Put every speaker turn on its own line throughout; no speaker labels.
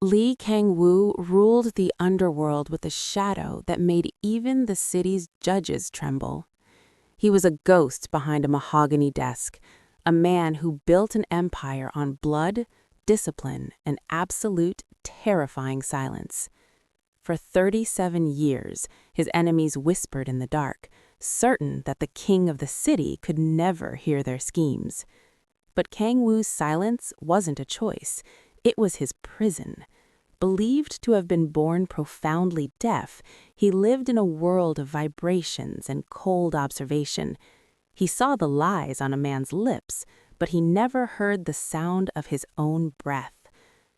Li Kangwu ruled the underworld with a shadow that made even the city's judges tremble. He was a ghost behind a mahogany desk, a man who built an empire on blood, discipline, and absolute, terrifying silence. For 37 years, his enemies whispered in the dark, certain that the king of the city could never hear their schemes. But Kang Wu's silence wasn't a choice. It was his prison. Believed to have been born profoundly deaf, he lived in a world of vibrations and cold observation. He saw the lies on a man's lips, but he never heard the sound of his own breath.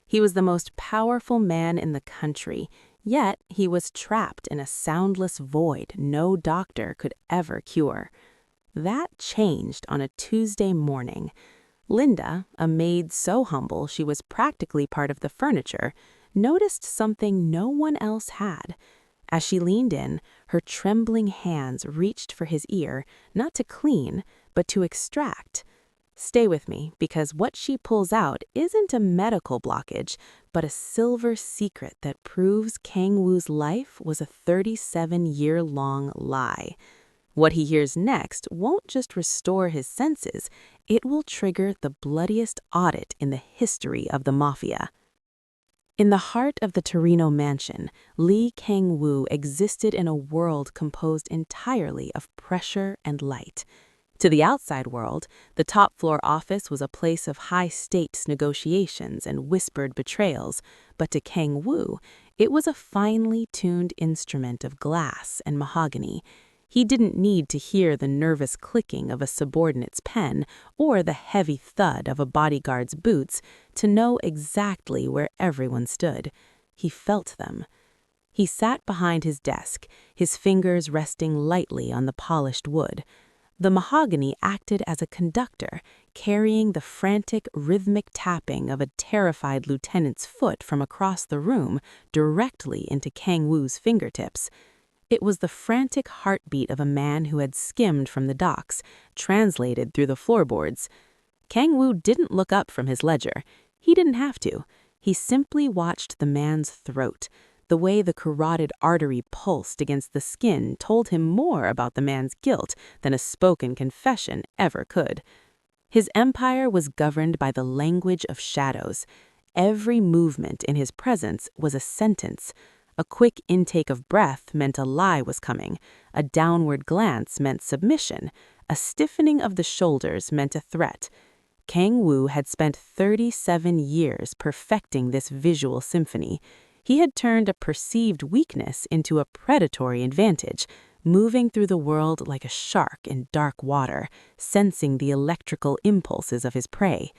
He was the most powerful man in the country, yet he was trapped in a soundless void no doctor could ever cure. That changed on a Tuesday morning. Linda, a maid so humble she was practically part of the furniture, noticed something no one else had. As she leaned in, her trembling hands reached for his ear, not to clean, but to extract. Stay with me, because what she pulls out isn't a medical blockage, but a silver secret that proves Kang Wu's life was a 37-year-long lie. What he hears next won't just restore his senses, it will trigger the bloodiest audit in the history of the Mafia. In the heart of the Torino mansion, Li Kang-woo existed in a world composed entirely of pressure and light. To the outside world, the top-floor office was a place of high-stakes negotiations and whispered betrayals, but to Kang-woo, it was a finely tuned instrument of glass and mahogany. He didn't need to hear the nervous clicking of a subordinate's pen or the heavy thud of a bodyguard's boots to know exactly where everyone stood. He felt them. He sat behind his desk, his fingers resting lightly on the polished wood. The mahogany acted as a conductor, carrying the frantic, rhythmic tapping of a terrified lieutenant's foot from across the room directly into Kang-woo's fingertips. It was the frantic heartbeat of a man who had skimmed from the docks, translated through the floorboards. Kang-woo didn't look up from his ledger. He didn't have to. He simply watched the man's throat. The way the carotid artery pulsed against the skin told him more about the man's guilt than a spoken confession ever could. His empire was governed by the language of shadows. Every movement in his presence was a sentence. A quick intake of breath meant a lie was coming. A downward glance meant submission. A stiffening of the shoulders meant a threat. Kang-woo had spent 37 years perfecting this visual symphony. He had turned a perceived weakness into a predatory advantage, moving through the world like a shark in dark water, sensing the electrical impulses of his prey.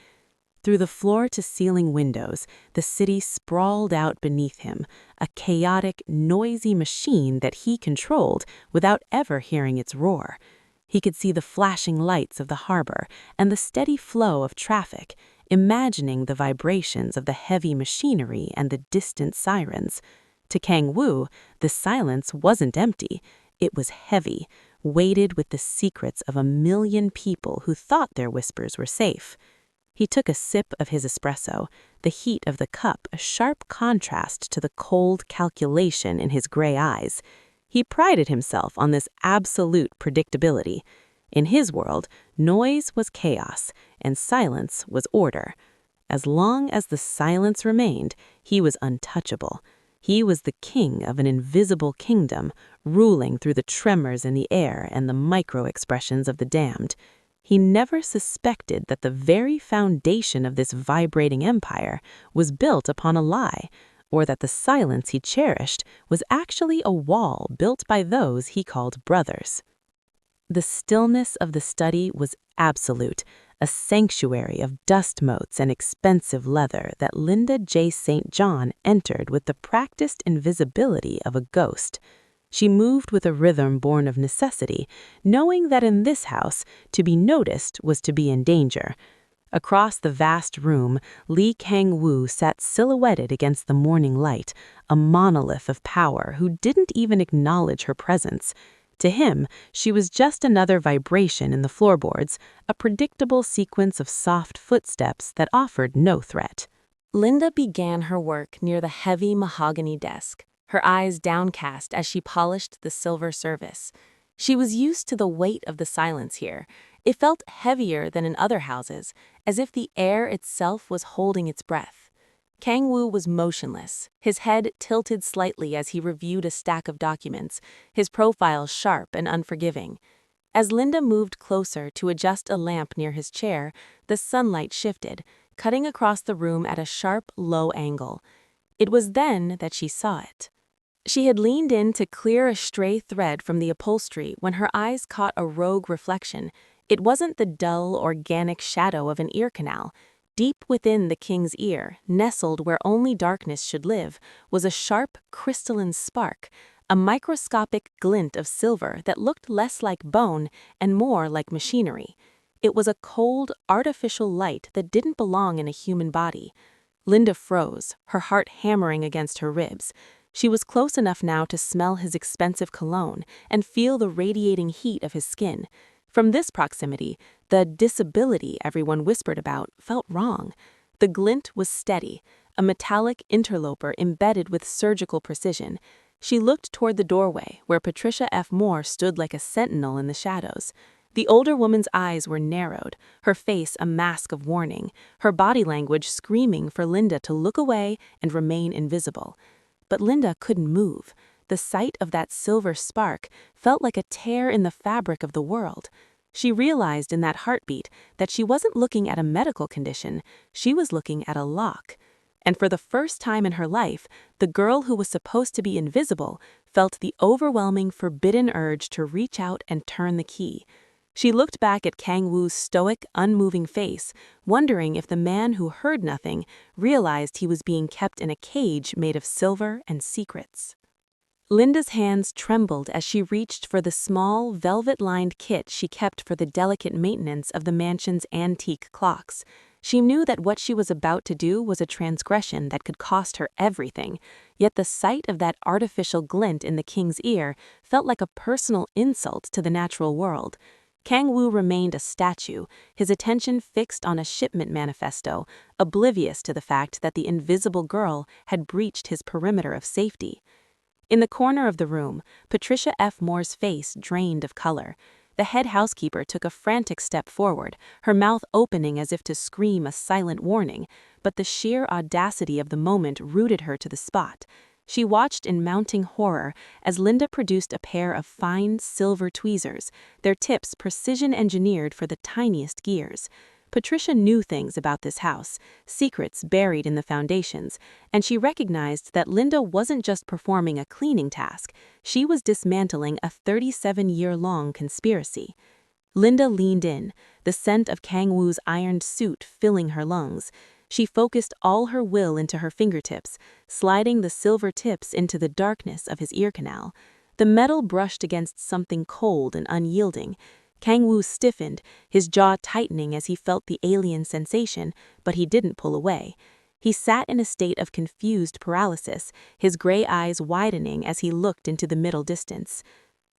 Through the floor-to-ceiling windows, the city sprawled out beneath him, a chaotic, noisy machine that he controlled without ever hearing its roar. He could see the flashing lights of the harbor and the steady flow of traffic, imagining the vibrations of the heavy machinery and the distant sirens. To Kang-woo, the silence wasn't empty. It was heavy, weighted with the secrets of 1,000,000 people who thought their whispers were safe. He took a sip of his espresso, the heat of the cup a sharp contrast to the cold calculation in his gray eyes. He prided himself on this absolute predictability. In his world, noise was chaos, and silence was order. As long as the silence remained, he was untouchable. He was the king of an invisible kingdom, ruling through the tremors in the air and the micro-expressions of the damned. He never suspected that the very foundation of this vibrating empire was built upon a lie, or that the silence he cherished was actually a wall built by those he called brothers. The stillness of the study was absolute, a sanctuary of dust motes and expensive leather that Linda J. St. John entered with the practiced invisibility of a ghost. She moved with a rhythm born of necessity, knowing that in this house, to be noticed was to be in danger. Across the vast room, Li Kang-woo sat silhouetted against the morning light, a monolith of power who didn't even acknowledge her presence. To him, she was just another vibration in the floorboards, a predictable sequence of soft footsteps that offered no threat. Linda began her work near the heavy mahogany desk, her eyes downcast as she polished the silver service. She was used to the weight of the silence here. It felt heavier than in other houses, as if the air itself was holding its breath. Kang-woo was motionless, his head tilted slightly as he reviewed a stack of documents, his profile sharp and unforgiving. As Linda moved closer to adjust a lamp near his chair, the sunlight shifted, cutting across the room at a sharp, low angle. It was then that she saw it. She had leaned in to clear a stray thread from the upholstery when her eyes caught a rogue reflection. It wasn't the dull, organic shadow of an ear canal. Deep within the king's ear, nestled where only darkness should live, was a sharp, crystalline spark, a microscopic glint of silver that looked less like bone and more like machinery. It was a cold, artificial light that didn't belong in a human body. Linda froze, her heart hammering against her ribs. She was close enough now to smell his expensive cologne and feel the radiating heat of his skin. From this proximity, the disability everyone whispered about felt wrong. The glint was steady, a metallic interloper embedded with surgical precision. She looked toward the doorway, where Patricia F. Moore stood like a sentinel in the shadows. The older woman's eyes were narrowed, her face a mask of warning, her body language screaming for Linda to look away and remain invisible. But Linda couldn't move. The sight of that silver spark felt like a tear in the fabric of the world. She realized in that heartbeat that she wasn't looking at a medical condition, she was looking at a lock. And for the first time in her life, the girl who was supposed to be invisible felt the overwhelming, forbidden urge to reach out and turn the key. She looked back at Kang-woo's stoic, unmoving face, wondering if the man who heard nothing realized he was being kept in a cage made of silver and secrets. Linda's hands trembled as she reached for the small, velvet-lined kit she kept for the delicate maintenance of the mansion's antique clocks. She knew that what she was about to do was a transgression that could cost her everything, yet the sight of that artificial glint in the king's ear felt like a personal insult to the natural world. Kang-woo remained a statue, his attention fixed on a shipment manifesto, oblivious to the fact that the invisible girl had breached his perimeter of safety. In the corner of the room, Patricia F. Moore's face drained of color. The head housekeeper took a frantic step forward, her mouth opening as if to scream a silent warning, but the sheer audacity of the moment rooted her to the spot. She watched in mounting horror as Linda produced a pair of fine, silver tweezers, their tips precision-engineered for the tiniest gears. Patricia knew things about this house, secrets buried in the foundations, and she recognized that Linda wasn't just performing a cleaning task, she was dismantling a 37-year-long conspiracy. Linda leaned in, the scent of Kang-woo's ironed suit filling her lungs. She focused all her will into her fingertips, sliding the silver tips into the darkness of his ear canal. The metal brushed against something cold and unyielding. Kang-woo stiffened, his jaw tightening as he felt the alien sensation, but he didn't pull away. He sat in a state of confused paralysis, his gray eyes widening as he looked into the middle distance.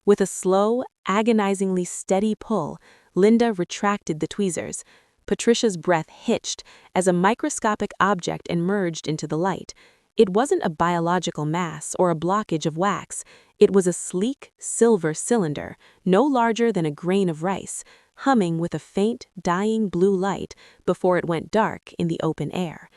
With a slow, agonizingly steady pull, Linda retracted the tweezers. Patricia's breath hitched as a microscopic object emerged into the light. It wasn't a biological mass or a blockage of wax. It was a sleek, silver cylinder, no larger than a grain of rice, humming with a faint, dying blue light before it went dark in the open air.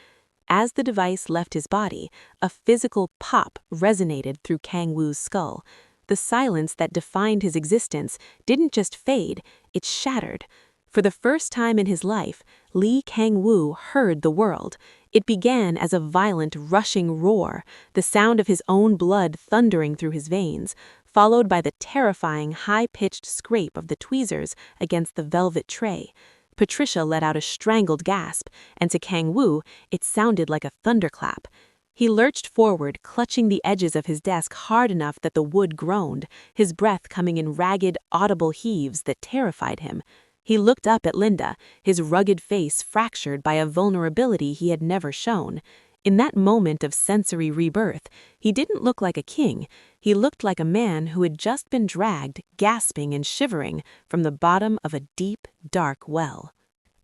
As the device left his body, a physical pop resonated through Kang-woo's skull. The silence that defined his existence didn't just fade, it shattered. For the first time in his life, Lee Kang-woo heard the world. It began as a violent, rushing roar, the sound of his own blood thundering through his veins, followed by the terrifying, high-pitched scrape of the tweezers against the velvet tray. Patricia let out a strangled gasp, and to Kang-woo, it sounded like a thunderclap. He lurched forward, clutching the edges of his desk hard enough that the wood groaned, his breath coming in ragged, audible heaves that terrified him. He looked up at Linda, his rugged face fractured by a vulnerability he had never shown. In that moment of sensory rebirth, he didn't look like a king. He looked like a man who had just been dragged, gasping and shivering, from the bottom of a deep, dark well.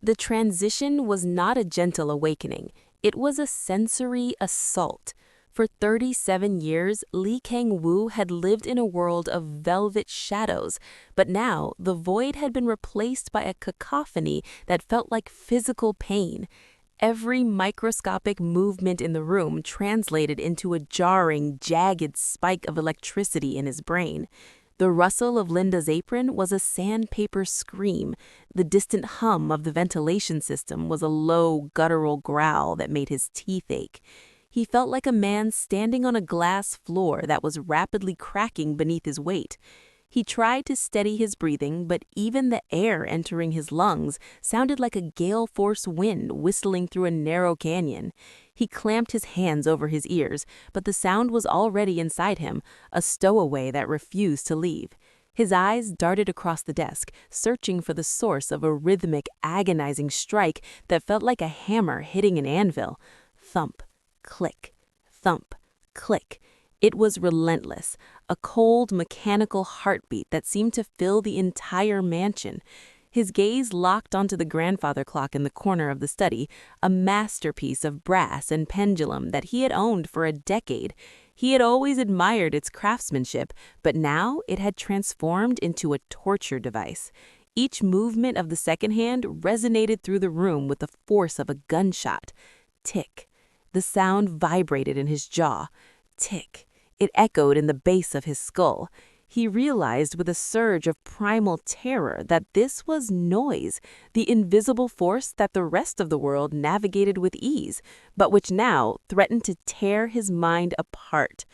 The transition was not a gentle awakening. It was a sensory assault. For 37 years, Li Kangwu had lived in a world of velvet shadows, but now the void had been replaced by a cacophony that felt like physical pain. Every microscopic movement in the room translated into a jarring, jagged spike of electricity in his brain. The rustle of Linda's apron was a sandpaper scream. The distant hum of the ventilation system was a low, guttural growl that made his teeth ache. He felt like a man standing on a glass floor that was rapidly cracking beneath his weight. He tried to steady his breathing, but even the air entering his lungs sounded like a gale-force wind whistling through a narrow canyon. He clamped his hands over his ears, but the sound was already inside him, a stowaway that refused to leave. His eyes darted across the desk, searching for the source of a rhythmic, agonizing strike that felt like a hammer hitting an anvil. Thump, click, thump, click. It was relentless, a cold, mechanical heartbeat that seemed to fill the entire mansion. His gaze locked onto the grandfather clock in the corner of the study, a masterpiece of brass and pendulum that he had owned for a decade. He had always admired its craftsmanship, but now it had transformed into a torture device. Each movement of the second hand resonated through the room with the force of a gunshot. Tick. The sound vibrated in his jaw. Tick. It echoed in the base of his skull. He realized with a surge of primal terror that this was noise, the invisible force that the rest of the world navigated with ease, but which now threatened to tear his mind apart.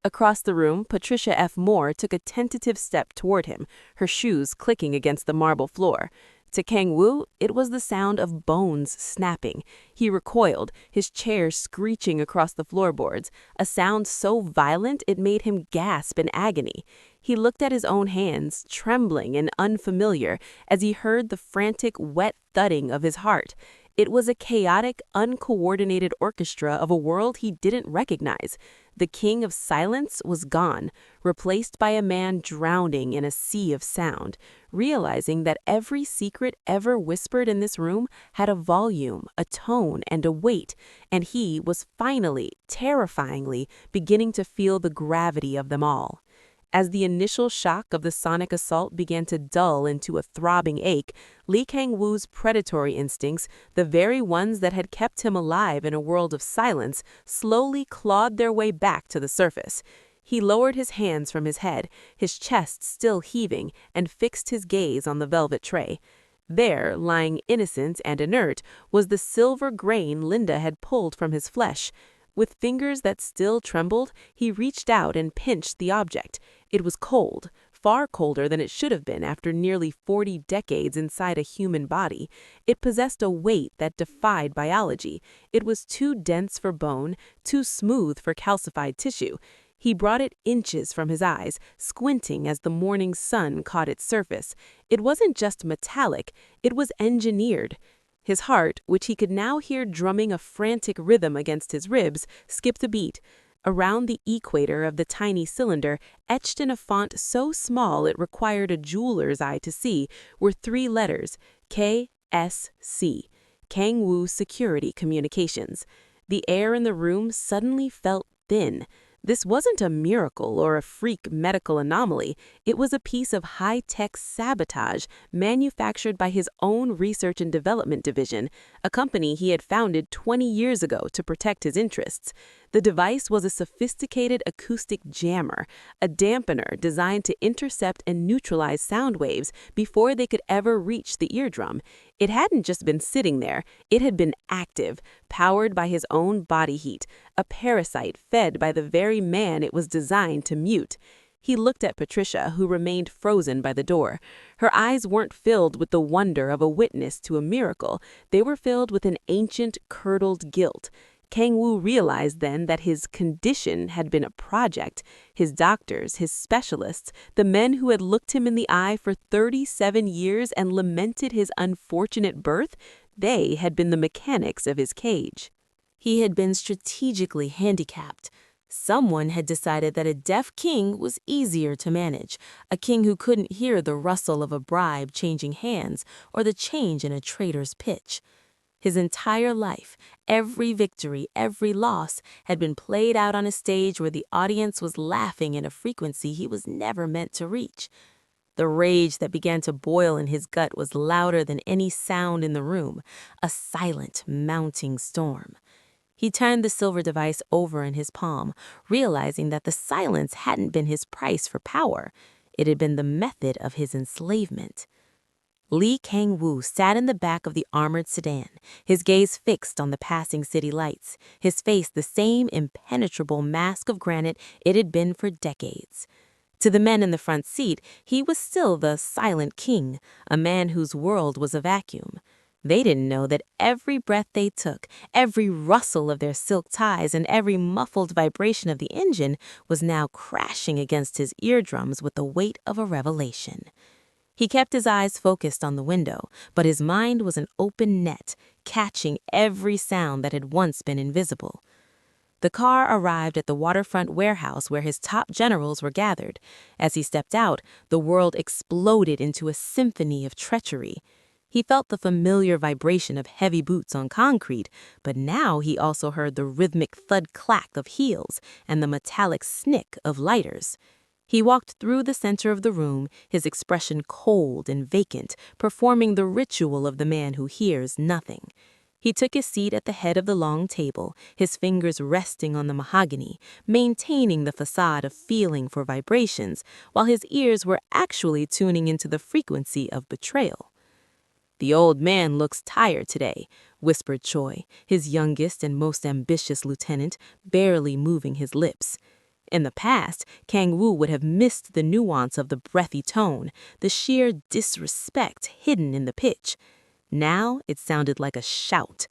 Across the room, Patricia F. Moore took a tentative step toward him, her shoes clicking against the marble floor. To Kang-woo, it was the sound of bones snapping. He recoiled, his chair screeching across the floorboards, a sound so violent it made him gasp in agony. He looked at his own hands, trembling and unfamiliar, as he heard the frantic, wet thudding of his heart. It was a chaotic, uncoordinated orchestra of a world he didn't recognize. The king of silence was gone, replaced by a man drowning in a sea of sound. Realizing that every secret ever whispered in this room had a volume, a tone, and a weight, and he was finally, terrifyingly, beginning to feel the gravity of them all. As the initial shock of the sonic assault began to dull into a throbbing ache, Li Kang-woo's predatory instincts, the very ones that had kept him alive in a world of silence, slowly clawed their way back to the surface. He lowered his hands from his head, his chest still heaving, and fixed his gaze on the velvet tray. There, lying innocent and inert, was the silver grain Linda had pulled from his flesh. With fingers that still trembled, he reached out and pinched the object. It was cold, far colder than it should have been after nearly 40 decades inside a human body. It possessed a weight that defied biology. It was too dense for bone, too smooth for calcified tissue. He brought it inches from his eyes, squinting as the morning sun caught its surface. It wasn't just metallic, it was engineered. His heart, which he could now hear drumming a frantic rhythm against his ribs, skipped a beat. Around the equator of the tiny cylinder, etched in a font so small it required a jeweler's eye to see, were 3 letters, KSC, Kang-woo Security Communications. The air in the room suddenly felt thin. This wasn't a miracle or a freak medical anomaly. It was a piece of high-tech sabotage manufactured by his own research and development division, a company he had founded 20 years ago to protect his interests. The device was a sophisticated acoustic jammer, a dampener designed to intercept and neutralize sound waves before they could ever reach the eardrum. It hadn't just been sitting there, it had been active, powered by his own body heat, a parasite fed by the very man it was designed to mute. He looked at Patricia, who remained frozen by the door. Her eyes weren't filled with the wonder of a witness to a miracle. They were filled with an ancient, curdled guilt. Kang-woo realized then that his condition had been a project. His doctors, his specialists, the men who had looked him in the eye for 37 years and lamented his unfortunate birth, they had been the mechanics of his cage. He had been strategically handicapped. Someone had decided that a deaf king was easier to manage, a king who couldn't hear the rustle of a bribe changing hands or the change in a trader's pitch. His entire life, every victory, every loss, had been played out on a stage where the audience was laughing at a frequency he was never meant to reach. The rage that began to boil in his gut was louder than any sound in the room, a silent, mounting storm. He turned the silver device over in his palm, realizing that the silence hadn't been his price for power. It had been the method of his enslavement. Lee Kang-woo sat in the back of the armored sedan, his gaze fixed on the passing city lights, his face the same impenetrable mask of granite it had been for decades. To the men in the front seat, he was still the silent king, a man whose world was a vacuum. They didn't know that every breath they took, every rustle of their silk ties, and every muffled vibration of the engine was now crashing against his eardrums with the weight of a revelation. He kept his eyes focused on the window, but his mind was an open net, catching every sound that had once been invisible. The car arrived at the waterfront warehouse where his top generals were gathered. As he stepped out, the world exploded into a symphony of treachery. He felt the familiar vibration of heavy boots on concrete, but now he also heard the rhythmic thud-clack of heels and the metallic snick of lighters. He walked through the center of the room, his expression cold and vacant, performing the ritual of the man who hears nothing. He took his seat at the head of the long table, his fingers resting on the mahogany, maintaining the facade of feeling for vibrations, while his ears were actually tuning into the frequency of betrayal. "The old man looks tired today," whispered Choi, his youngest and most ambitious lieutenant, barely moving his lips. In the past, Kang-woo would have missed the nuance of the breathy tone, the sheer disrespect hidden in the pitch. Now it sounded like a shout.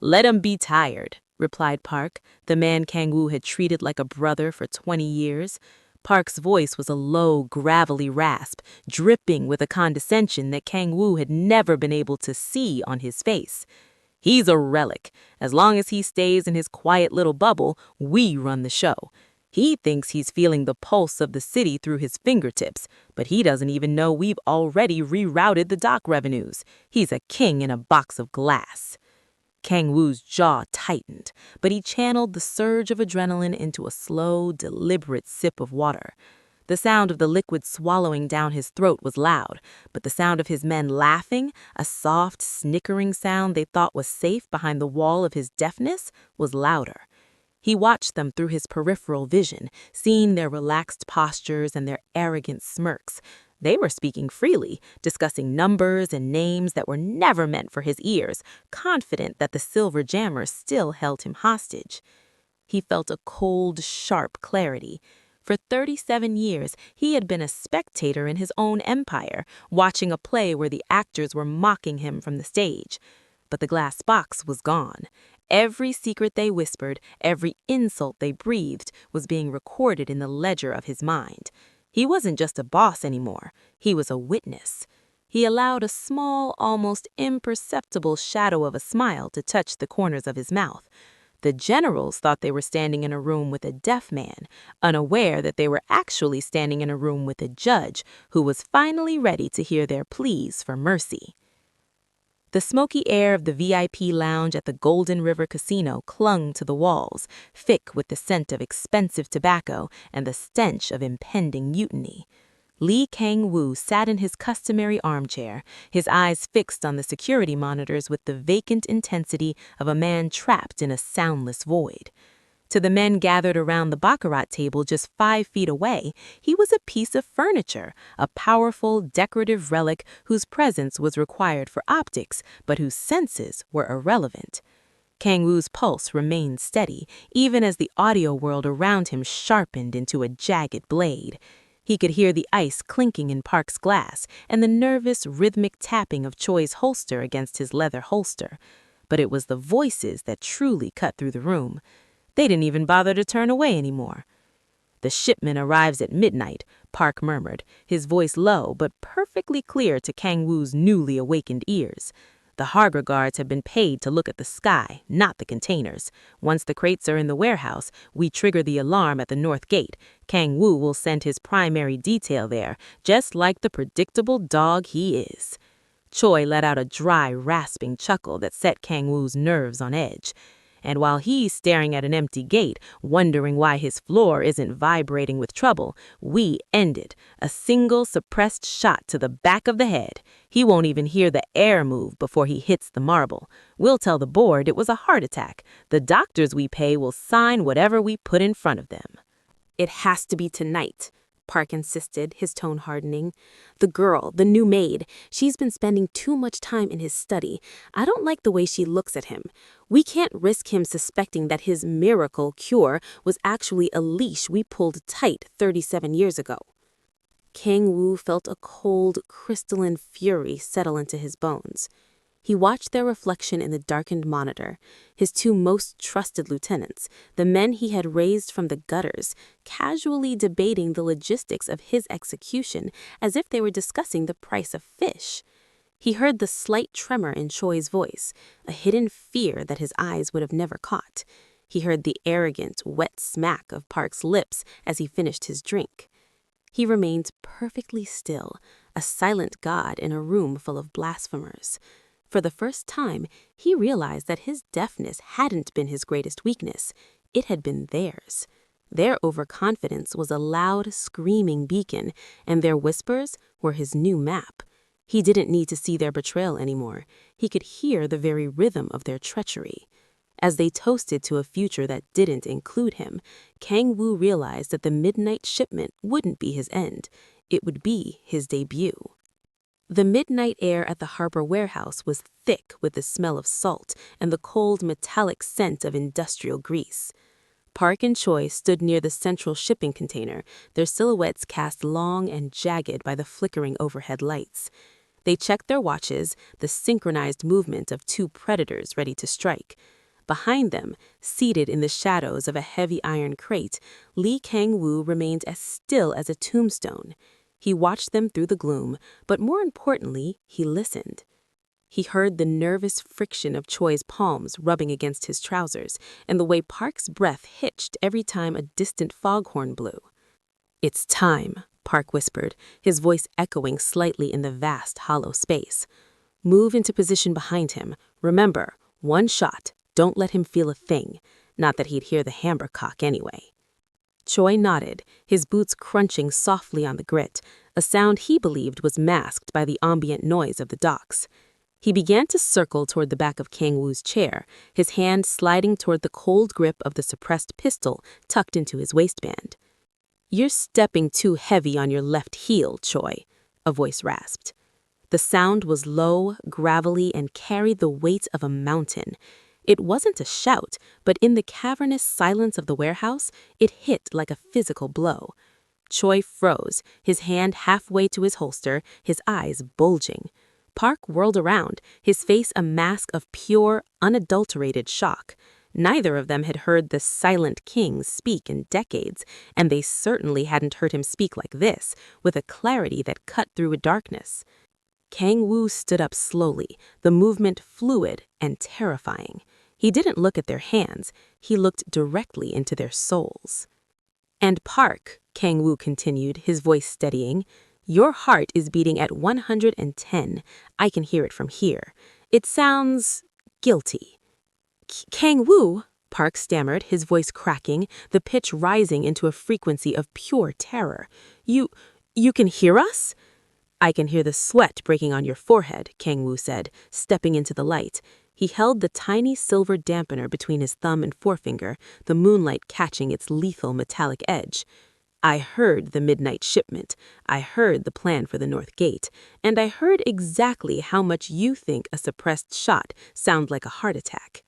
"Let him be tired," replied Park, the man Kang-woo had treated like a brother for 20 years. Park's voice was a low, gravelly rasp, dripping with a condescension that Kang-woo had never been able to see on his face. "He's a relic. As long as he stays in his quiet little bubble, we run the show. He thinks he's feeling the pulse of the city through his fingertips, but he doesn't even know we've already rerouted the dock revenues. He's a king in a box of glass." Kang-woo's jaw tightened, but he channeled the surge of adrenaline into a slow, deliberate sip of water. The sound of the liquid swallowing down his throat was loud, but the sound of his men laughing, a soft, snickering sound they thought was safe behind the wall of his deafness, was louder. He watched them through his peripheral vision, seeing their relaxed postures and their arrogant smirks. They were speaking freely, discussing numbers and names that were never meant for his ears, confident that the silver jammer still held him hostage. He felt a cold, sharp clarity. For 37 years, he had been a spectator in his own empire, watching a play where the actors were mocking him from the stage. But the glass box was gone. Every secret they whispered, every insult they breathed, was being recorded in the ledger of his mind. He wasn't just a boss anymore. He was a witness. He allowed a small, almost imperceptible shadow of a smile to touch the corners of his mouth. The generals thought they were standing in a room with a deaf man, unaware that they were actually standing in a room with a judge who was finally ready to hear their pleas for mercy. The smoky air of the VIP lounge at the Golden River Casino clung to the walls, thick with the scent of expensive tobacco and the stench of impending mutiny. Lee Kang-woo sat in his customary armchair, his eyes fixed on the security monitors with the vacant intensity of a man trapped in a soundless void. To the men gathered around the baccarat table just 5 feet away, he was a piece of furniture, a powerful, decorative relic whose presence was required for optics, but whose senses were irrelevant. Kang-woo's pulse remained steady, even as the audio world around him sharpened into a jagged blade. He could hear the ice clinking in Park's glass and the nervous, rhythmic tapping of Choi's holster against his leather holster. But it was the voices that truly cut through the room. They didn't even bother to turn away anymore. "The shipment arrives at midnight," Park murmured, his voice low but perfectly clear to Kang-woo's newly awakened ears. "The harbor guards have been paid to look at the sky, not the containers. Once the crates are in the warehouse, we trigger the alarm at the north gate. Kang-woo will send his primary detail there, just like the predictable dog he is." Choi let out a dry, rasping chuckle that set Kang-woo's nerves on edge. And while he's staring at an empty gate, wondering why his floor isn't vibrating with trouble, we ended. A single suppressed shot to the back of the head. He won't even hear the air move before he hits the marble. We'll tell the board it was a heart attack. The doctors we pay will sign whatever we put in front of them. It has to be tonight, Park insisted, his tone hardening. The girl, the new maid, she's been spending too much time in his study. I don't like the way she looks at him. We can't risk him suspecting that his miracle cure was actually a leash we pulled tight 37 years ago. Kang-woo felt a cold, crystalline fury settle into his bones. He watched their reflection in the darkened monitor, his two most trusted lieutenants, the men he had raised from the gutters, casually debating the logistics of his execution as if they were discussing the price of fish. He heard the slight tremor in Choi's voice, a hidden fear that his eyes would have never caught. He heard the arrogant, wet smack of Park's lips as he finished his drink. He remained perfectly still, a silent god in a room full of blasphemers. For the first time, he realized that his deafness hadn't been his greatest weakness. It had been theirs. Their overconfidence was a loud, screaming beacon, and their whispers were his new map. He didn't need to see their betrayal anymore. He could hear the very rhythm of their treachery. As they toasted to a future that didn't include him, Kang-woo realized that the midnight shipment wouldn't be his end. It would be his debut. The midnight air at the harbor warehouse was thick with the smell of salt and the cold metallic scent of industrial grease. Park and Choi stood near the central shipping container, their silhouettes cast long and jagged by the flickering overhead lights. They checked their watches, the synchronized movement of two predators ready to strike. Behind them, seated in the shadows of a heavy iron crate, Lee Kang-woo remained as still as a tombstone. He watched them through the gloom, but more importantly, he listened. He heard the nervous friction of Choi's palms rubbing against his trousers, and the way Park's breath hitched every time a distant foghorn blew. "It's time," Park whispered, his voice echoing slightly in the vast, hollow space. "Move into position behind him. Remember, one shot. Don't let him feel a thing. Not that he'd hear the hammer cock anyway." Choi nodded, his boots crunching softly on the grit, a sound he believed was masked by the ambient noise of the docks. He began to circle toward the back of Kang-woo's chair, his hand sliding toward the cold grip of the suppressed pistol tucked into his waistband. "You're stepping too heavy on your left heel, Choi," a voice rasped. The sound was low, gravelly, and carried the weight of a mountain. It wasn't a shout, but in the cavernous silence of the warehouse, it hit like a physical blow. Choi froze, his hand halfway to his holster, his eyes bulging. Park whirled around, his face a mask of pure, unadulterated shock. Neither of them had heard the silent king speak in decades, and they certainly hadn't heard him speak like this, with a clarity that cut through a darkness. Kang-woo stood up slowly, the movement fluid and terrifying. He didn't look at their hands, he looked directly into their souls. "And Park," Kang-woo continued, his voice steadying, "your heart is beating at 110. I can hear it from here. It sounds guilty." "Kang-woo," Park stammered, his voice cracking, the pitch rising into a frequency of pure terror. You can hear us?" "I can hear the sweat breaking on your forehead," Kang-woo said, stepping into the light. He held the tiny silver dampener between his thumb and forefinger, the moonlight catching its lethal metallic edge. "I heard the midnight shipment. I heard the plan for the North Gate. And I heard exactly how much you think a suppressed shot sounds like a heart attack."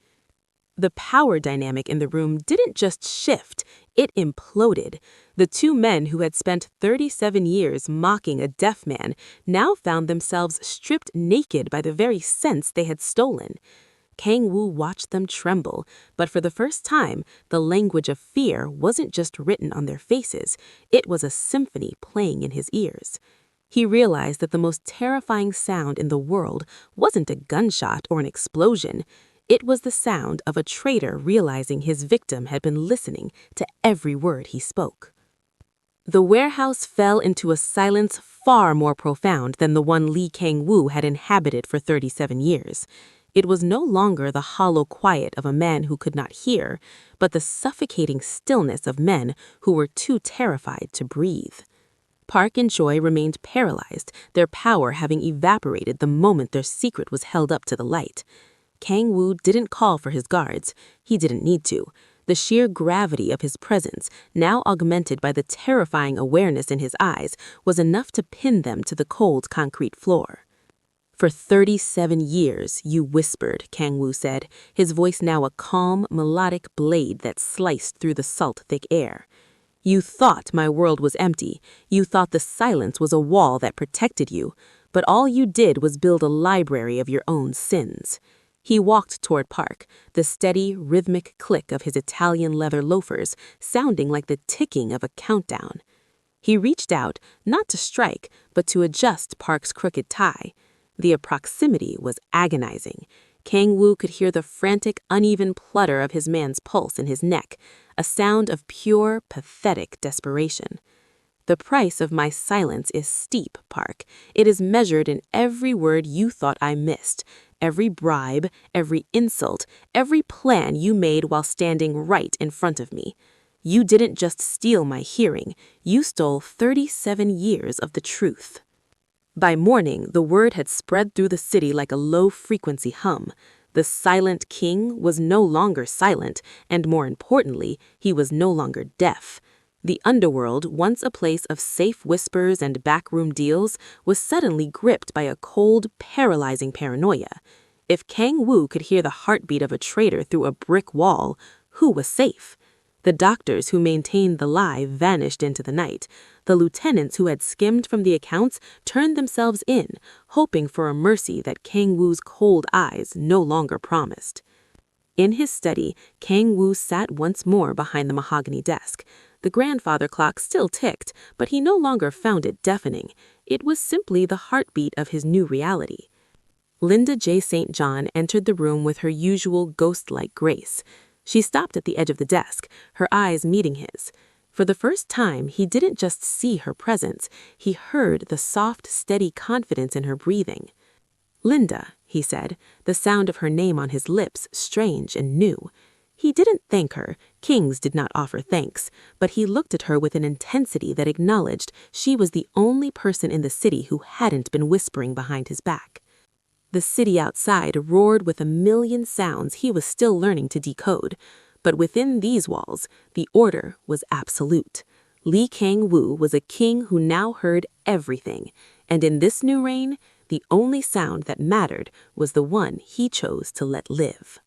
The power dynamic in the room didn't just shift, it imploded. The two men who had spent 37 years mocking a deaf man now found themselves stripped naked by the very sense they had stolen. Kang-woo watched them tremble, but for the first time, the language of fear wasn't just written on their faces, it was a symphony playing in his ears. He realized that the most terrifying sound in the world wasn't a gunshot or an explosion. It was the sound of a traitor realizing his victim had been listening to every word he spoke. The warehouse fell into a silence far more profound than the one Li Kangwu had inhabited for 37 years. It was no longer the hollow quiet of a man who could not hear, but the suffocating stillness of men who were too terrified to breathe. Park and Joy remained paralyzed, their power having evaporated the moment their secret was held up to the light. Kangwu didn't call for his guards. He didn't need to. The sheer gravity of his presence, now augmented by the terrifying awareness in his eyes, was enough to pin them to the cold concrete floor. For 37 years, you whispered, Kangwu said, his voice now a calm, melodic blade that sliced through the salt, thick air. You thought my world was empty. You thought the silence was a wall that protected you, but all you did was build a library of your own sins. He walked toward Park, the steady, rhythmic click of his Italian leather loafers sounding like the ticking of a countdown. He reached out, not to strike, but to adjust Park's crooked tie. The proximity was agonizing. Kangwu could hear the frantic, uneven flutter of his man's pulse in his neck, a sound of pure, pathetic desperation. The price of my silence is steep, Park. It is measured in every word you thought I missed, every bribe, every insult, every plan you made while standing right in front of me. You didn't just steal my hearing, you stole 37 years of the truth. By morning, the word had spread through the city like a low-frequency hum. The silent king was no longer silent, and more importantly, he was no longer deaf. The underworld, once a place of safe whispers and backroom deals, was suddenly gripped by a cold, paralyzing paranoia. If Kangwu could hear the heartbeat of a traitor through a brick wall, who was safe? The doctors who maintained the lie vanished into the night. The lieutenants who had skimmed from the accounts turned themselves in, hoping for a mercy that Kangwu's cold eyes no longer promised. In his study, Kangwu sat once more behind the mahogany desk. The grandfather clock still ticked, but he no longer found it deafening. It was simply the heartbeat of his new reality. Linda J. St. John entered the room with her usual ghost-like grace. She stopped at the edge of the desk, her eyes meeting his. For the first time, he didn't just see her presence, he heard the soft, steady confidence in her breathing. "Linda," he said, the sound of her name on his lips strange and new. He didn't thank her, kings did not offer thanks, but he looked at her with an intensity that acknowledged she was the only person in the city who hadn't been whispering behind his back. The city outside roared with a million sounds he was still learning to decode, but within these walls, the order was absolute. Li Kangwu was a king who now heard everything, and in this new reign, the only sound that mattered was the one he chose to let live.